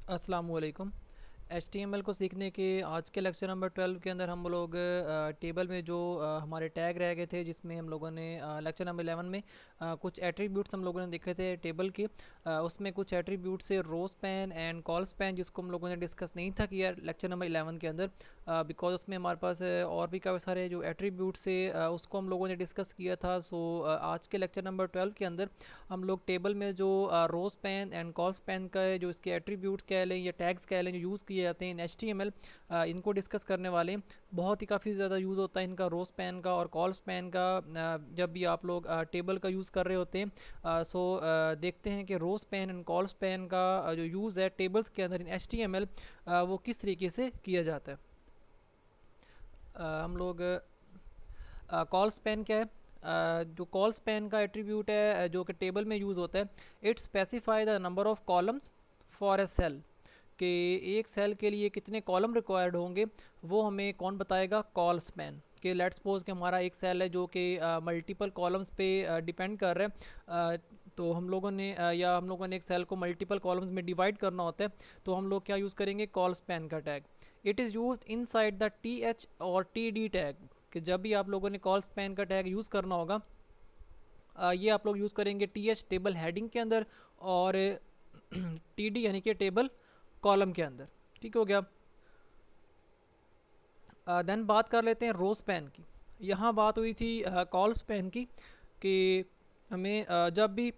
अस्सलाम वालेकुम। HTML को सीखने के आज के लेक्चर नंबर 12 के अंदर हम लोग टेबल में जो हमारे टैग रह गए थे, जिसमें हम लोगों ने लेक्चर नंबर 11 में कुछ एट्रीब्यूट्स हम लोगों ने देखे थे टेबल के। उसमें कुछ एट्रीब्यूट से row span and col span, जिसको हम लोगों ने डिस्कस नहीं था किया लेक्चर नंबर 11 के अंदर, बिकॉज उसमें हमारे पास और भी काफ़ी सारे जो एट्रीब्यूट से उसको हम लोगों ने डिस्कस किया था। सो आज के लेक्चर नंबर 12 के अंदर हम लोग टेबल में जो row span and col span का जो इसके एट्रीब्यूट्स कह लें या टैग्स कह लें जो यूज़ किए जाते हैं इन HTML, इनको डिस्कस करने वाले हैं। बहुत ही काफ़ी ज़्यादा यूज़ होता है इनका रो स्पैन का और कॉल स्पैन का, जब भी आप लोग टेबल का यूज़ कर रहे होते हैं। सो देखते हैं कि row span and col span का जो यूज़ है टेबल्स के अंदर इन HTML, वो किस तरीके से किया जाता है। हम लोग कॉल स्पैन क्या है? जो कॉल स्पैन का एट्रीब्यूट है जो कि टेबल में यूज़ होता है, it specify the number of columns for a cell, कि एक सेल के लिए कितने कॉलम रिक्वायर्ड होंगे वो हमें कौन बताएगा? Call span. कि लेट्स सपोज कि हमारा एक सेल है जो कि मल्टीपल कॉलम्स पे डिपेंड कर रहा है। तो हम लोगों ने एक सेल को मल्टीपल कॉलम्स में डिवाइड करना होता है, तो हम लोग क्या यूज़ करेंगे? कॉल स्पैन का tag. It is use in side the TH और TD टैग, कि जब भी आप लोगों ने कॉल स्पैन का टैग यूज़ करना होगा, ये आप लोग यूज़ करेंगे TH टेबल हेडिंग के अंदर और TD यानी कि टेबल कॉलम के अंदर। ठीक हो गया। देन बात कर लेते हैं रो स्पैन की। यहाँ बात हुई थी कॉल स्पैन की, कि हमें जब भी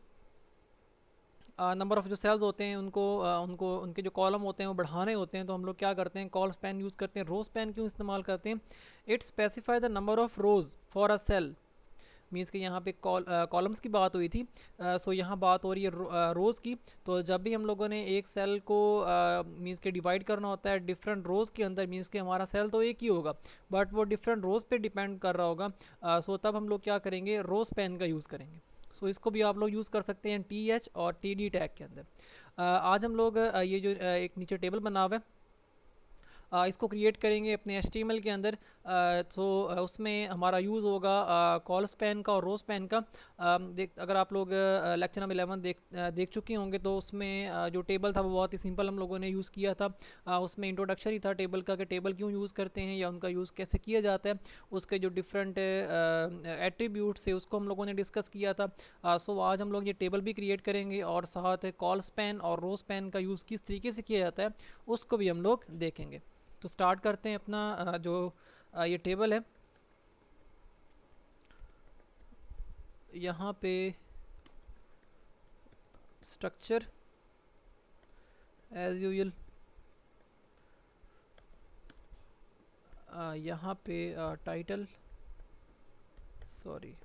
नंबर ऑफ़ जो सेल्स होते हैं उनको उनके जो कॉलम होते हैं वो बढ़ाने होते हैं, तो हम लोग क्या करते हैं? कॉल स्पैन यूज़ करते हैं। रो स्पैन क्यों इस्तेमाल करते हैं? It specify the number of rows for a cell. Means कि यहाँ पे कॉलम्स की बात हुई थी, सो यहाँ बात हो रही है रोज़ की। तो जब भी हम लोगों ने एक सेल को मीन्स के डिवाइड करना होता है डिफरेंट रोज़ के अंदर, मीन्स कि हमारा सेल तो एक ही होगा बट वो डिफरेंट रोज़ पे डिपेंड कर रहा होगा। सो तब हम लोग क्या करेंगे? रो स्पैन का यूज़ करेंगे। सो इसको भी आप लोग यूज़ कर सकते हैं TH और TD टैग के अंदर। आज हम लोग ये जो एक नीचे टेबल बना हुआ है, इसको क्रिएट करेंगे अपने HTML के अंदर। सो उसमें हमारा यूज़ होगा कॉल स्पैन का और रो स्पैन का। अगर आप लोग लेक्चर नंबर 11 देख चुके होंगे, तो उसमें जो टेबल था वो बहुत ही सिंपल हम लोगों ने यूज़ किया था। उसमें इंट्रोडक्शन ही था टेबल का, कि टेबल क्यों यूज़ करते हैं या उनका यूज़ कैसे किया जाता है, उसके जो डिफरेंट एट्रीब्यूट्स है उसको हम लोगों ने डिस्कस किया था। सो आज हम लोग ये टेबल भी क्रिएट करेंगे और साथ कॉल स्पैन और रो स्पैन का यूज़ किस तरीके से किया जाता है उसको भी हम लोग देखेंगे। तो स्टार्ट करते हैं अपना जो ये टेबल है। यहाँ पे स्ट्रक्चर एज यूजुअल, यहाँ पे टाइटल, सॉरी,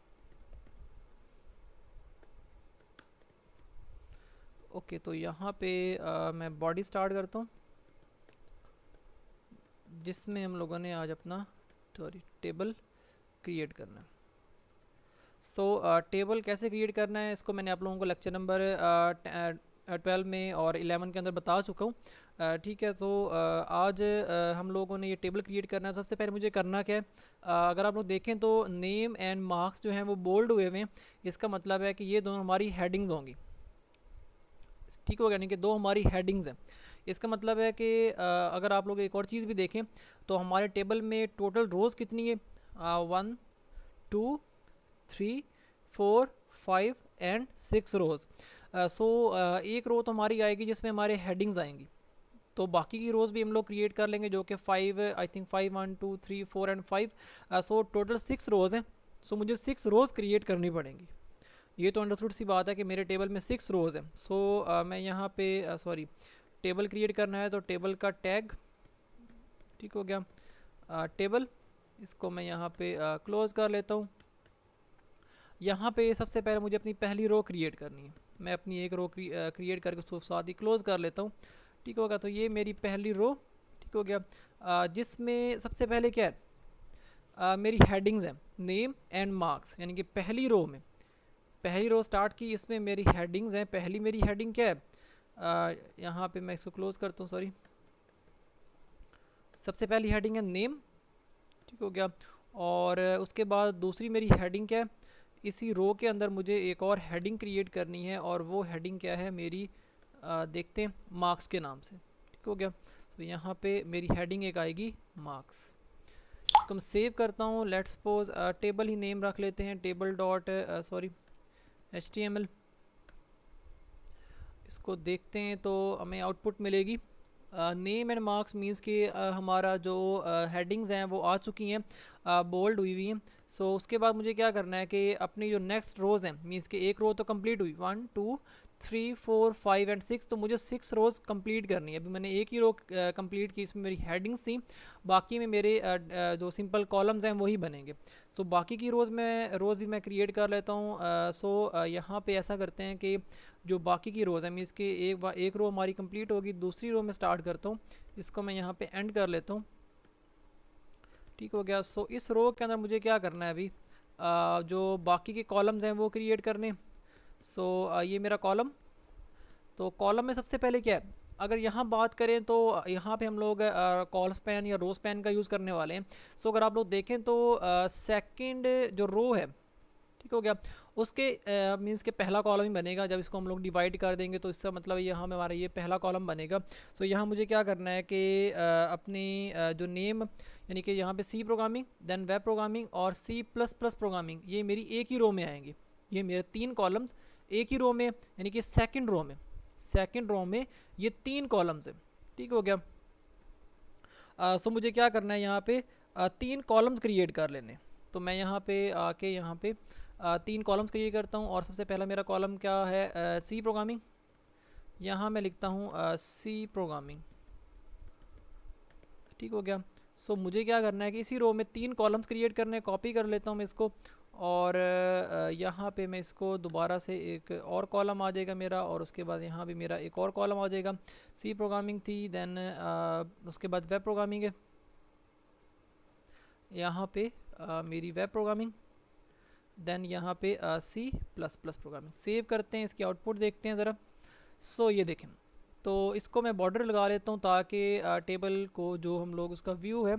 ओके। तो यहाँ पे मैं बॉडी स्टार्ट करता हूँ, जिसमें हम लोगों ने आज अपना टेबल क्रिएट करना है। सो टेबल कैसे क्रिएट करना है इसको मैंने आप लोगों को लेक्चर नंबर 12 में और 11 के अंदर बता चुका हूँ। ठीक है। तो आज हम लोगों ने ये टेबल क्रिएट करना है। सबसे पहले मुझे करना क्या है? अगर आप लोग देखें तो नेम एंड मार्क्स जो हैं वो बोल्ड हुए हुए हैं। इसका मतलब है कि ये दोनों हमारी हेडिंग्स होंगी। ठीक हो गया? यानी कि दो हमारी हेडिंग्स हैं। इसका मतलब है कि अगर आप लोग एक और चीज़ भी देखें तो हमारे टेबल में टोटल रोज़ कितनी है? 1 2 3 4 5 एंड 6 रोज़। सो एक रो तो हमारी आएगी जिसमें हमारे हेडिंग्स आएंगी, तो बाकी की रोज़ भी हम लोग क्रिएट कर लेंगे, जो कि 5, I think 5 1 2 3 4 and 5। So total 6 रोज़ हैं। सो मुझे 6 रोज़ क्रिएट करनी पड़ेंगी। ये तो अंडरस्टूड सी बात है कि मेरे टेबल में 6 रोज़ हैं। सो मैं यहाँ पे सॉरी, टेबल क्रिएट करना है तो टेबल का टैग, ठीक हो गया, टेबल, इसको मैं यहाँ पे क्लोज़ कर लेता हूँ। यहाँ पे सबसे पहले मुझे अपनी पहली रो क्रिएट करनी है। मैं अपनी एक रो क्रिएट करके उसको साथ ही क्लोज़ कर लेता हूँ। ठीक होगा? तो ये मेरी पहली रो, ठीक हो गया, जिसमें सबसे पहले क्या है? मेरी हेडिंग्स हैं, नेम एंड मार्क्स, यानी कि पहली रो में, पहली रो स्टार्ट की, इसमें मेरी हेडिंग्स हैं। पहली मेरी हेडिंग क्या है? यहाँ पे मैं इसको क्लोज़ करता हूँ, सॉरी। सबसे पहली हेडिंग है नेम, ठीक हो गया। और उसके बाद दूसरी मेरी हेडिंग क्या है? इसी रो के अंदर मुझे एक और हेडिंग क्रिएट करनी है, और वो हेडिंग क्या है मेरी? देखते हैं, मार्क्स के नाम से। ठीक हो गया। तो यहाँ पे मेरी हेडिंग एक आएगी मार्क्स। इसको मैं सेव करता हूँ। Let's suppose table he name रख लेते हैं, टेबल डॉट सॉरी HTML। इसको देखते हैं तो हमें आउटपुट मिलेगी। नेम एंड मार्क्स मीन्स कि हमारा जो हेडिंग्स हैं वो आ चुकी हैं, बोल्ड हुई हुई हैं। सो उसके बाद मुझे क्या करना है कि अपनी जो नेक्स्ट रोज़ हैं, मीन्स कि एक रो तो कंप्लीट हुई, 1 2 3 4 5 एंड 6, तो मुझे 6 रोज़ कंप्लीट करनी है। अभी मैंने एक ही रो कंप्लीट की, इसमें मेरी हेडिंग्स थी, बाकी में मेरे जो सिंपल कॉलम्स हैं वही बनेंगे। सो बाकी की रोज़ भी मैं क्रिएट कर लेता हूँ। यहाँ पे ऐसा करते हैं कि जो बाकी की रोज़ है, मीन्स कि एक रो हमारी कंप्लीट होगी, दूसरी रो में स्टार्ट करता हूँ। इसको मैं यहाँ पे एंड कर लेता हूँ, ठीक हो गया। सो इस रो के अंदर मुझे क्या करना है अभी, जो बाकी के कॉलम्स हैं वो क्रिएट करने। ये मेरा कॉलम, तो कॉलम में सबसे पहले क्या है, अगर यहाँ बात करें तो यहाँ पे हम लोग कॉल स्पैन या रो स्पैन का यूज़ करने वाले हैं। अगर आप लोग देखें तो सेकंड जो रो है, ठीक हो गया, उसके मीन्स के पहला कॉलम ही बनेगा। जब इसको हम लोग डिवाइड कर देंगे तो इसका मतलब यहाँ में हमारा ये पहला कॉलम बनेगा। यहाँ मुझे क्या करना है कि अपनी जो नेम, यानी कि यहाँ पे C programming, then web programming और C++ प्रोग्रामिंग, ये मेरी एक ही रो में आएंगी। ये मेरे 3 कॉलम्स एक ही रो में, यानी कि सेकेंड रो में ये 3 कॉलम्स है, ठीक हो गया। मुझे क्या करना है, यहाँ पे 3 कॉलम्स क्रिएट कर लेने। तो मैं यहाँ पे आके यहाँ पे 3 कॉलम्स क्रिएट करता हूँ। और सबसे पहला मेरा कॉलम क्या है, सी प्रोग्रामिंग। यहाँ मैं लिखता हूँ सी प्रोग्रामिंग, ठीक हो गया। मुझे क्या करना है कि इसी रो में 3 कॉलम्स क्रिएट करने, कॉपी कर लेता हूँ मैं इसको, और यहाँ पे मैं इसको दोबारा से एक और कॉलम आ जाएगा मेरा, और उसके बाद यहाँ भी मेरा एक और कॉलम आ जाएगा। सी प्रोग्रामिंग थी, देन उसके बाद वेब प्रोग्रामिंग है, यहाँ पे मेरी वेब प्रोग्रामिंग, देन यहाँ पे C++ प्रोग्रामिंग। सेव करते हैं, इसकी आउटपुट देखते हैं ज़रा। ये देखें, तो इसको मैं बॉर्डर लगा लेता हूँ ताकि टेबल को जो हम लोग उसका व्यू है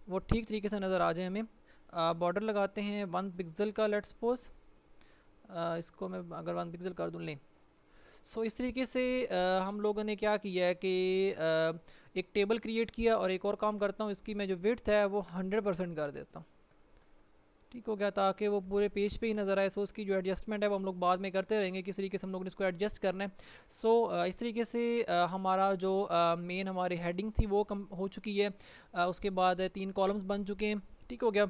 वो ठीक तरीके से नज़र आ जाए हमें। बॉर्डर लगाते हैं 1 पिक्सल का, लेट्स सपोज इसको मैं अगर 1 पिक्सल कर दूँ लें। इस तरीके से हम लोगों ने क्या किया है कि एक टेबल क्रिएट किया, और एक और काम करता हूँ, इसकी मैं जो विड्थ है वो 100% कर देता हूँ, ठीक हो गया, ताकि वो पूरे पेज पे ही नज़र आए। उसकी जो एडजस्टमेंट है वो हम लोग बाद में करते रहेंगे, किस तरीके से हम लोग ने इसको एडजस्ट करना है। इस तरीके से हमारा जो मेन हमारी हेडिंग थी वो कम हो चुकी है। उसके बाद 3 कॉलम्स बन चुके हैं, ठीक हो गया।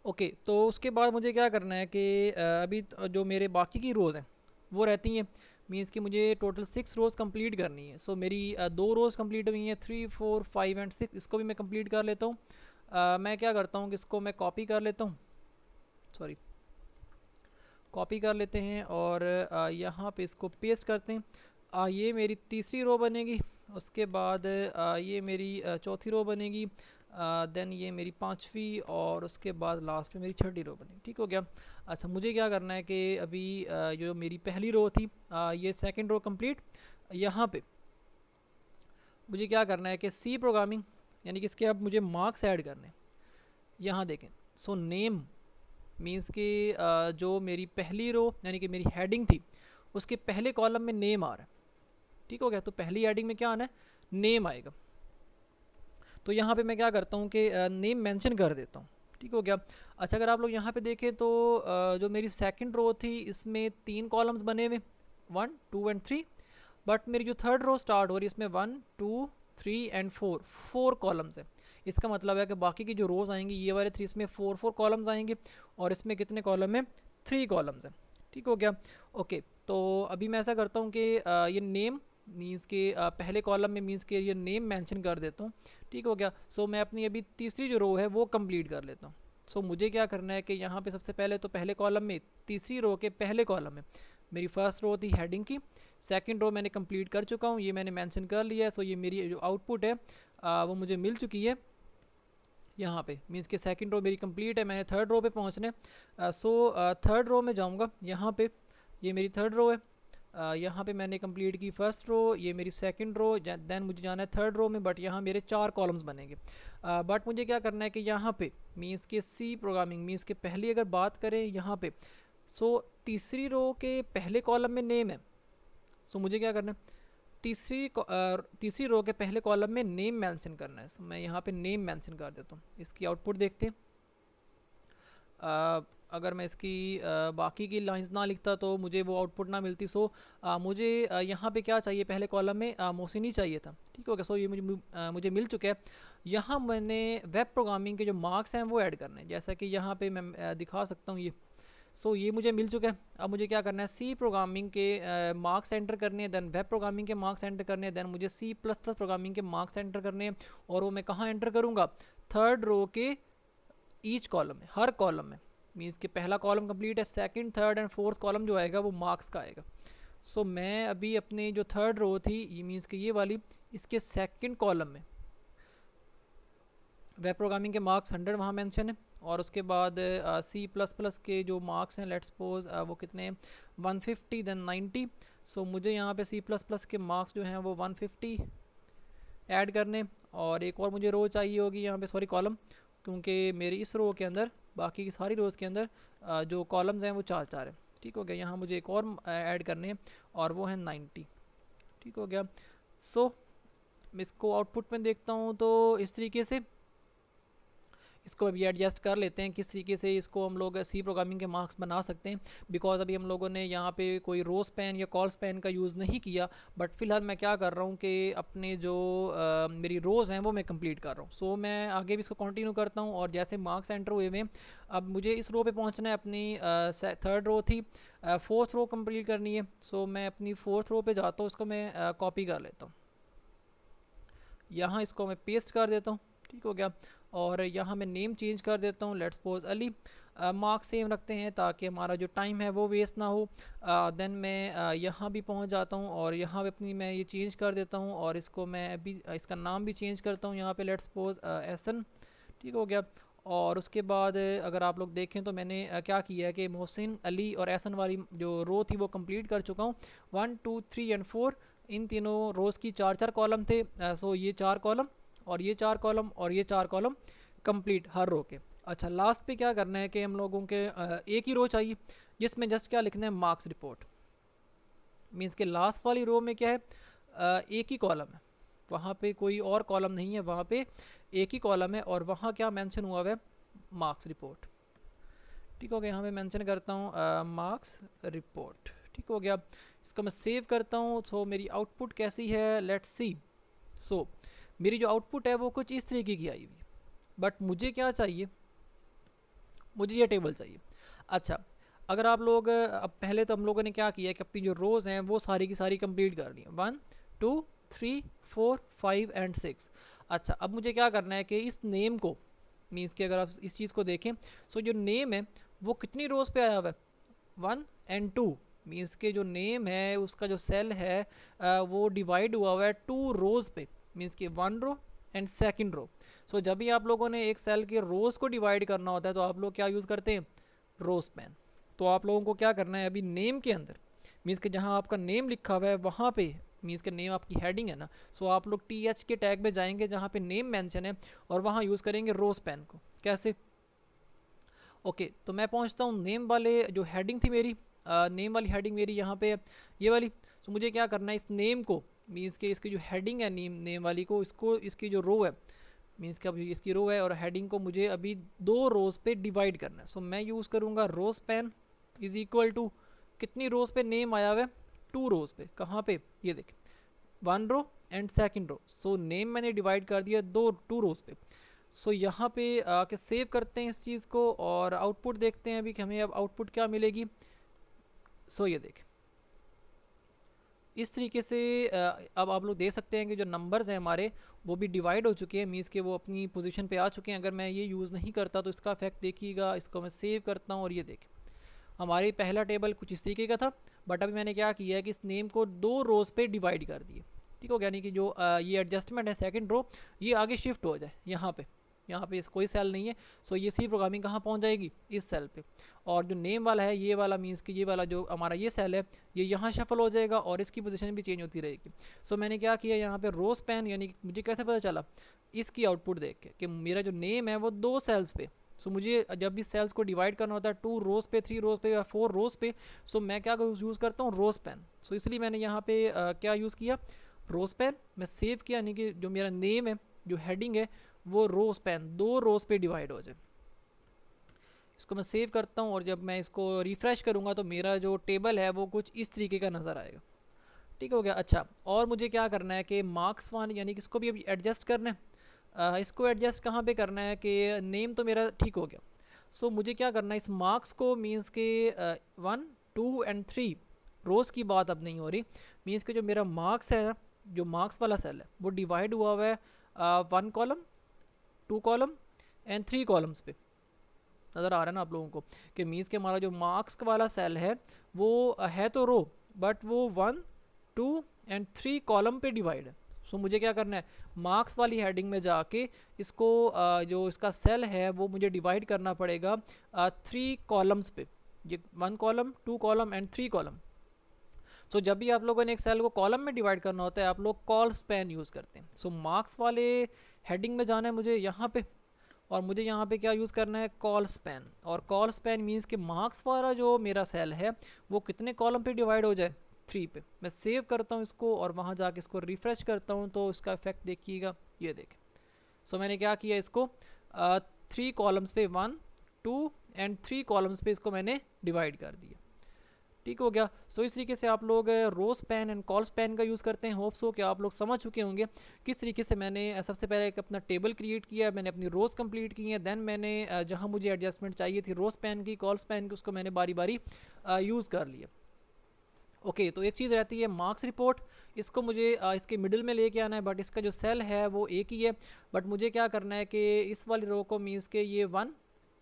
ओके, तो उसके बाद मुझे क्या करना है कि अभी जो मेरे बाकी की रोज़ हैं वो रहती हैं, मीन्स कि मुझे टोटल 6 रोज़ कंप्लीट करनी है। मेरी 2 रोज़ कंप्लीट हुई हैं, 3 4 5 एंड 6, इसको भी मैं कंप्लीट कर लेता हूँ। मैं क्या करता हूँ कि इसको मैं कॉपी कर लेता हूँ, कॉपी कर लेते हैं, और यहाँ पे इसको पेस्ट करते हैं। ये मेरी तीसरी रो बनेगी, उसके बाद ये मेरी चौथी रो बनेगी, देन ये मेरी पांचवी, और उसके बाद लास्ट में मेरी छठी रो बनेगी, ठीक हो गया। अच्छा, मुझे क्या करना है कि अभी जो मेरी पहली रो थी, ये सेकंड रो कंप्लीट। यहाँ पे मुझे क्या करना है कि सी प्रोग्रामिंग, यानी कि इसके अब मुझे मार्क्स ऐड करने। यहाँ देखें, नेम मीन्स कि जो मेरी पहली रो यानी कि मेरी हेडिंग थी उसके पहले कॉलम में नेम आ रहा है, ठीक हो गया। तो पहली हेडिंग में क्या आना है, नेम आएगा। तो यहाँ पे मैं क्या करता हूँ कि नेम मेंशन कर देता हूँ, ठीक हो गया। अच्छा, अगर आप लोग यहाँ पे देखें तो जो मेरी सेकंड रो थी इसमें 3 कॉलम्स बने हुए, 1 2 एंड 3, बट मेरी जो थर्ड रो स्टार्ट हो रही है इसमें 1 2 3 एंड 4 कॉलम्स है। इसका मतलब है कि बाकी की जो रोज़ आएंगी ये वाले 3, इसमें 4 कॉलम्स आएंगे, और इसमें कितने कॉलम है, 3 कॉलम्स हैं, ठीक हो गया। ओके, तो अभी मैं ऐसा करता हूँ कि ये नेम मीन्स के पहले कॉलम में मीन्स के ये नेम मेंशन कर देता हूँ, ठीक हो गया। मैं अपनी अभी तीसरी जो रो है वो कंप्लीट कर लेता हूँ। मुझे क्या करना है कि यहाँ पे सबसे पहले तो पहले कॉलम में, तीसरी रो के पहले कॉलम में मेरी फर्स्ट रो थी हेडिंग की, सेकंड रो मैंने कंप्लीट कर चुका हूँ, ये मैंने मेंशन कर लिया है। ये मेरी जो आउटपुट है वो मुझे मिल चुकी है यहाँ पे, मीन्स कि सेकंड रो मेरी कंप्लीट है, मैंने थर्ड रो पे पहुँचने। थर्ड रो में जाऊँगा, यहाँ पे ये मेरी थर्ड रो है, यहाँ पे मैंने कंप्लीट की फर्स्ट रो, ये मेरी सेकंड रो, देन मुझे जाना है थर्ड रो में, बट यहाँ मेरे 4 कॉलम्स बनेंगे। बट मुझे क्या करना है कि यहाँ पे मीन्स के सी प्रोग्रामिंग मीन्स के पहली अगर बात करें यहाँ पे, तीसरी रो के पहले कॉलम में नेम है। मुझे क्या करना है, तीसरी रो के पहले कॉलम में नेम मेंशन करना है। मैं यहाँ पे नेम मेंशन कर देता हूँ। इसकी आउटपुट देखते हैं। अगर मैं इसकी बाकी की लाइंस ना लिखता तो मुझे वो आउटपुट ना मिलती। सो मुझे यहाँ पे क्या चाहिए, पहले कॉलम में मोहसिन ही चाहिए था। ठीक हो गया। सो ये मुझे मिल चुका है। यहाँ मैंने वेब प्रोग्रामिंग के जो मार्क्स हैं वो ऐड करने हैं, जैसा कि यहाँ पे मैं दिखा सकता हूँ ये। सो ये मुझे मिल चुका है। अब मुझे क्या करना है, सी प्रोग्रामिंग के मार्क्स एंटर करने हैं, देन वेब प्रोग्रामिंग के मार्क्स एंटर करने हैं, देन मुझे सी प्लस प्लस प्रोग्रामिंग के मार्क्स एंटर करने हैं। और वो मैं कहाँ एंटर करूँगा, थर्ड रो के ईच कॉलम में, हर कॉलम में। मीन्स कि पहला कॉलम कंप्लीट है, second third and fourth column जो आएगा वो मार्क्स का आएगा। सो मैं अभी अपनी जो थर्ड रो थी, ये मीन्स कि ये वाली, इसके सेकंड कॉलम में वेब प्रोग्रामिंग के मार्क्स 100 वहाँ मेंशन है। और उसके बाद सी प्लस प्लस के जो मार्क्स हैं, लेट्स सपोज वो कितने हैं, 150 देन 90। सो मुझे यहाँ पे सी प्लस प्लस के मार्क्स जो हैं वो 150 ऐड करने। और एक और मुझे रो चाहिए होगी यहाँ पे, सॉरी कॉलम, क्योंकि मेरी इस रो के अंदर, बाकी की सारी रोज़ के अंदर जो कॉलम्स हैं वो 4 4 है। ठीक हो गया। यहाँ मुझे एक और ऐड करने हैं और वो है 90। ठीक हो गया। सो मैं इसको आउटपुट में देखता हूँ तो इस तरीके से इसको अभी एडजस्ट कर लेते हैं किस तरीके से इसको हम लोग सी प्रोग्रामिंग के मार्क्स बना सकते हैं। बिकॉज अभी हम लोगों ने यहाँ पे कोई रो स्पैन या कॉल स्पैन का यूज़ नहीं किया, बट फिलहाल मैं क्या कर रहा हूँ कि अपने जो मेरी रोज़ हैं वो मैं कंप्लीट कर रहा हूँ। सो मैं आगे भी इसको कंटिन्यू करता हूँ। और जैसे मार्क्स एंटर हुए हुए, अब मुझे इस रो पे पहुँचना है। अपनी थर्ड रो थी, फोर्थ रो कंप्लीट करनी है। सो मैं अपनी फोर्थ रो पे जाता हूँ, इसको मैं कॉपी कर लेता हूँ, यहाँ इसको मैं पेस्ट कर देता हूँ। ठीक हो गया। और यहाँ मैं नेम चेंज कर देता हूँ, let's suppose Ali. Marks same रखते हैं ताकि हमारा जो टाइम है वो वेस्ट ना हो। देन मैं यहाँ भी पहुँच जाता हूँ और यहाँ पे अपनी मैं ये चेंज कर देता हूँ। और इसको मैं अभी इसका नाम भी चेंज करता हूँ यहाँ पे, लेट्स सपोज एहसन। ठीक हो गया। और उसके बाद अगर आप लोग देखें तो मैंने क्या किया है कि मोहसिन, अली और एहसन वाली जो रो थी वो कंप्लीट कर चुका हूँ। 1 2 3 एंड 4 इन तीनों रोज़ की 4 4 कॉलम थे। सो ये 4 कॉलम और ये 4 कॉलम और ये 4 कॉलम कंप्लीट हर रो के। अच्छा, लास्ट पे क्या करना है कि हम लोगों के एक ही रो चाहिए जिसमें जस्ट क्या लिखना है, मार्क्स रिपोर्ट। मीन्स के लास्ट वाली रो में क्या है, एक ही कॉलम है, वहाँ पे कोई और कॉलम नहीं है, वहाँ पे एक ही कॉलम है। और वहाँ क्या मेंशन हुआ हुआ है, मार्क्स रिपोर्ट। ठीक हो गया। यहाँ पे मेंशन करता हूँ मार्क्स रिपोर्ट। ठीक हो गया। इसको मैं सेव करता हूँ। सो मेरी आउटपुट कैसी है, लेट्स सी। सो मेरी जो आउटपुट है वो कुछ इस तरीके की आई हुई है, बट मुझे क्या चाहिए, मुझे ये टेबल चाहिए। अच्छा, अगर आप लोग अब पहले तो हम लोगों ने क्या किया कि अपनी जो रोज़ हैं वो सारी की सारी कंप्लीट कर ली, 1 2 3 4 5 एंड 6। अच्छा, अब मुझे क्या करना है कि इस नेम को, मीन्स कि अगर आप इस चीज़ को देखें, सो जो नेम है वो कितनी रोज़ पे आया हुआ है, 1 एंड 2। मीन्स के जो नेम है उसका जो सेल है वो डिवाइड हुआ है 2 रोज़ पे। मीन्स कि 1 रो एंड सेकंड रो। सो जब भी आप लोगों ने एक सेल के रोज़ को डिवाइड करना होता है तो आप लोग क्या यूज़ करते हैं, रो स्पैन। तो आप लोगों को क्या करना है, अभी नेम के अंदर, मीन्स कि जहाँ आपका नेम लिखा हुआ है वहाँ पे, मीन्स के नेम आपकी हेडिंग है ना, सो आप लोग TH के टैग में जाएंगे जहाँ पे नेम मेंशन है और वहाँ यूज़ करेंगे रो स्पैन को। कैसे, ओके, तो मैं पहुँचता हूँ नेम वाले जो हेडिंग थी मेरी, नेम वाली हेडिंग मेरी यहाँ पे है, ये वाली। तो मुझे क्या करना है, इस नेम को, मीन्स के इसकी जो हेडिंग है नेम वाली को, इसको इसकी जो रो है, मीन्स कि अभी इसकी रो है और हेडिंग को मुझे अभी 2 रोज़ पे डिवाइड करना है। सो मैं यूज़ करूँगा row span is equal to, कितनी रोज़ पे नेम आया हुआ है, 2 रोज़ पे। कहाँ पे, ये देखें, 1 row and second row. So name मैंने डिवाइड कर दिया 2 रोज़ पे। सो यहाँ पे आके सेव करते हैं इस चीज़ को और आउटपुट देखते हैं अभी कि हमें अब आउटपुट क्या मिलेगी। सो ये देखें, इस तरीके से अब आप लोग देख सकते हैं कि जो नंबर्स हैं हमारे वो भी डिवाइड हो चुके हैं, मीन्स के वो अपनी पोजीशन पे आ चुके हैं। अगर मैं ये यूज़ नहीं करता तो इसका इफेक्ट देखिएगा। इसको मैं सेव करता हूँ और ये देखें, हमारी पहला टेबल कुछ इस तरीके का था, बट अभी मैंने क्या किया है कि इस नेम को 2 रोज़ पे डिवाइड कर दिए। ठीक हो गया, यानी कि जो ये एडजस्टमेंट है सेकंड रो, ये आगे शिफ्ट हो जाए यहाँ पे इस कोई सेल नहीं है। सो ये सी प्रोग्रामिंग कहाँ पहुँच जाएगी, इस सेल पे। और जो नेम वाला है, ये वाला मीन्स कि ये वाला जो हमारा ये सेल है, ये यहाँ शफल हो जाएगा और इसकी पोजीशन भी चेंज होती रहेगी। सो मैंने क्या किया यहाँ पे रो स्पैन, यानी कि मुझे कैसे पता चला, इसकी आउटपुट देख के कि मेरा जो नेम है वो 2 सेल्स पे। सो मुझे जब भी सेल्स को डिवाइड करना होता है 2 रोज़ पे, 3 रोज़ पे या 4 रोज़ पे, सो मैं क्या यूज़ करता हूँ, रो स्पैन। सो इसलिए मैंने यहाँ पे क्या यूज़ किया, रो स्पैन, मैं सेव किया, यानी कि जो मेरा नेम है, जो हेडिंग है, वो रो स्पैन 2 रोज पे डिवाइड हो जाए। इसको मैं सेव करता हूँ और जब मैं इसको रिफ़्रेश करूँगा तो मेरा जो टेबल है वो कुछ इस तरीके का नज़र आएगा। ठीक हो गया। अच्छा, और मुझे क्या करना है कि मार्क्स वन, यानी कि इसको भी अभी एडजस्ट करना है। इसको एडजस्ट कहाँ पे करना है कि नेम तो मेरा ठीक हो गया। सो मुझे क्या करना है, इस मार्क्स को मीन्स के 1, 2 एंड 3 रोज़ की बात अब नहीं हो रही। मीन्स के जो मेरा मार्क्स है, जो मार्क्स वाला सेल है, वो डिवाइड हुआ हुआ है 1 कॉलम, 2 कॉलम एंड 3 कॉलम्स पे। नज़र आ रहा है ना आप लोगों को कि मीन्स के हमारा जो मार्क्स वाला सेल है वो है तो रो, बट वो 1, 2 एंड 3 कॉलम पे डिवाइड है। सो मुझे क्या करना है, मार्क्स वाली हेडिंग में जाके इसको जो इसका सेल है वो मुझे डिवाइड करना पड़ेगा 3 कॉलम्स पे, ये 1 कॉलम, 2 कॉलम एंड 3 कॉलम। सो जब भी आप लोगों ने एक सेल को कॉलम में डिवाइड करना होता है, आप लोग कॉल स्पैन यूज़ करते हैं। सो मार्क्स वाले हेडिंग में जाना है मुझे यहाँ पे, और मुझे यहाँ पे क्या यूज़ करना है, कॉल स्पैन। और कॉल स्पैन मीन्स कि मार्क्स वाला जो मेरा सेल है वो कितने कॉलम पे डिवाइड हो जाए, 3 पे। मैं सेव करता हूँ इसको और वहाँ जाके इसको रिफ़्रेश करता हूँ तो इसका इफेक्ट देखिएगा, ये देखें। सो मैंने क्या किया, इसको 3 कॉलम्स पे 1, 2 एंड 3 कॉलम्स पे इसको मैंने डिवाइड कर दिया। ठीक हो गया। सो इस तरीके से आप लोग row span and col span का यूज़ करते हैं। होप्स हो कि आप लोग समझ चुके होंगे किस तरीके से मैंने सबसे पहले एक अपना टेबल क्रिएट किया, मैंने अपनी रोज़ कंप्लीट की हैं, देन मैंने जहां मुझे एडजस्टमेंट चाहिए थी रो स्पैन की, कॉल स्पैन की, उसको मैंने बारी बारी यूज़ कर लिया। ओके, तो एक चीज़ रहती है मार्क्स रिपोर्ट, इसको मुझे इसके मिडिल में लेके आना है, बट इसका जो सेल है वो एक ही है। बट मुझे क्या करना है कि इस वाली रो को मीन्स के ये 1,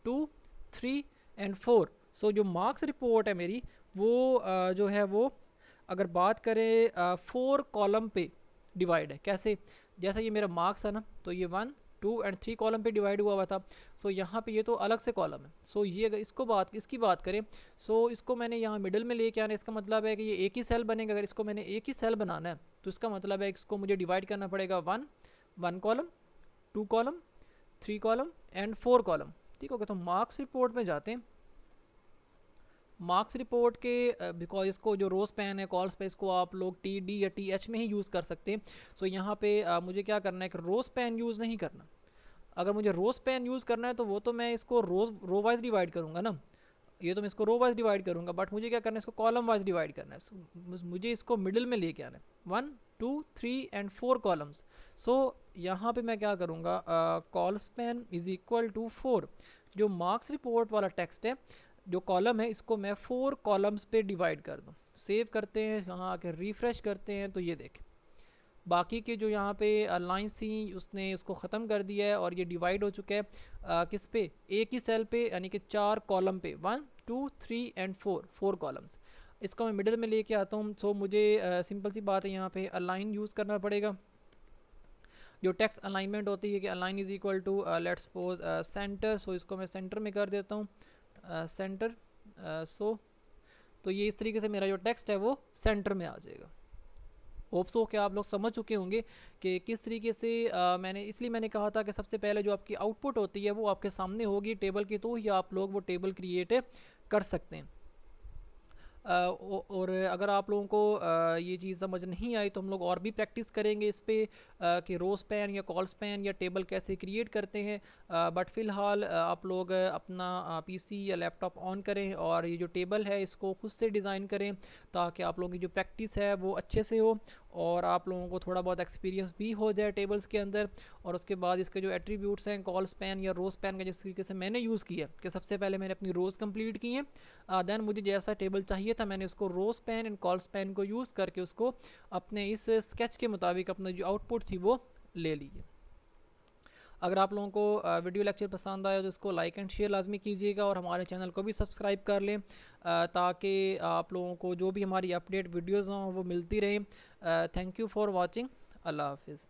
2, 3 एंड 4। सो जो मार्क्स रिपोर्ट है मेरी वो जो है वो अगर बात करें 4 कॉलम पे डिवाइड है। कैसे, जैसा ये मेरा मार्क्स है ना, तो ये 1, 2 एंड 3 कॉलम पे डिवाइड हुआ था। सो यहाँ पे ये तो अलग से कॉलम है। सो ये अगर इसकी बात करें, सो इसको मैंने यहाँ मिडिल में लेके आना है। इसका मतलब है कि ये एक ही सेल बनेगा। अगर इसको मैंने एक ही सेल बनाना है तो इसका मतलब है इसको मुझे डिवाइड करना पड़ेगा 1 column, 2 column, 3 column and 4 column. ठीक हो गया। तो मार्क्स रिपोर्ट में जाते हैं। मार्क्स रिपोर्ट के बिकॉज इसको जो रो स्पैन है, कॉल स्पैन, इसको आप लोग TD या TH में ही यूज़ कर सकते हैं। सो यहाँ पे मुझे क्या करना है कि रो स्पैन यूज़ नहीं करना। अगर मुझे रो स्पैन यूज़ करना है तो वो तो मैं इसको रो वाइज डिवाइड करूँगा ना, ये तो मैं इसको रो वाइज डिवाइड करूँगा। बट मुझे क्या करना है, इसको कॉलम वाइज डिवाइड करना है। मुझे इसको मिडिल में लेके आना है, 1, 2, 3 एंड 4 कॉलम्स। सो यहाँ पे मैं क्या करूँगा, col span is equal to 4। जो मार्क्स रिपोर्ट वाला टेक्स्ट है, जो कॉलम है, इसको मैं 4 कॉलम्स पे डिवाइड कर दूँ। सेव करते हैं, यहाँ आके रिफ़्रेश करते हैं तो ये देखें बाकी के जो यहाँ पे लाइन्स थी उसने उसको ख़त्म कर दिया है और ये डिवाइड हो चुका है किस पे, एक ही सेल पे, यानी कि 4 कॉलम पे, 1, 2, 3 एंड 4 कॉलम्स। इसको मैं मिडिल में लेके आता हूँ। सो मुझे सिंपल सी बात है, यहाँ पे अलाइन यूज़ करना पड़ेगा। जो टेक्स्ट अलाइनमेंट होती है कि align is equal to let's suppose center. So इसको मैं सेंटर में कर देता हूँ, सेंटर। सो तो ये इस तरीके से मेरा जो टेक्स्ट है वो सेंटर में आ जाएगा। होप्स हो कि आप लोग समझ चुके होंगे कि किस तरीके से मैंने कहा था कि सबसे पहले जो आपकी आउटपुट होती है वो आपके सामने होगी टेबल की, तो ही आप लोग वो टेबल क्रिएट कर सकते हैं। और अगर आप लोगों को ये चीज़ समझ नहीं आई तो हम लोग और भी प्रैक्टिस करेंगे इस पे कि रो स्पैन या कॉल स्पैन या टेबल कैसे क्रिएट करते हैं। बट फ़िलहाल आप लोग अपना PC या लैपटॉप ऑन करें और ये जो टेबल है इसको खुद से डिज़ाइन करें ताकि आप लोगों की जो प्रैक्टिस है वो अच्छे से हो और आप लोगों को थोड़ा बहुत एक्सपीरियंस भी हो जाए टेबल्स के अंदर। और उसके बाद इसके जो एट्रीब्यूट्स हैं कॉल स्पैन या रो स्पैन का, जिस तरीके से मैंने यूज़ किया कि सबसे पहले मैंने अपनी रोज़ कंप्लीट की हैं, देन मुझे जैसा टेबल चाहिए था मैंने उसको row span and col span को यूज़ करके उसको अपने इस स्केच के मुताबिक अपना जो आउटपुट थी वो ले ली है। अगर आप लोगों को वीडियो लेक्चर पसंद आया तो इसको लाइक एंड शेयर लाजमी कीजिएगा और हमारे चैनल को भी सब्सक्राइब कर लें ताकि आप लोगों को जो भी हमारी अपडेट वीडियोज़ हों वो मिलती रहें। Thank you for watching. अल्लाह हाफिज़।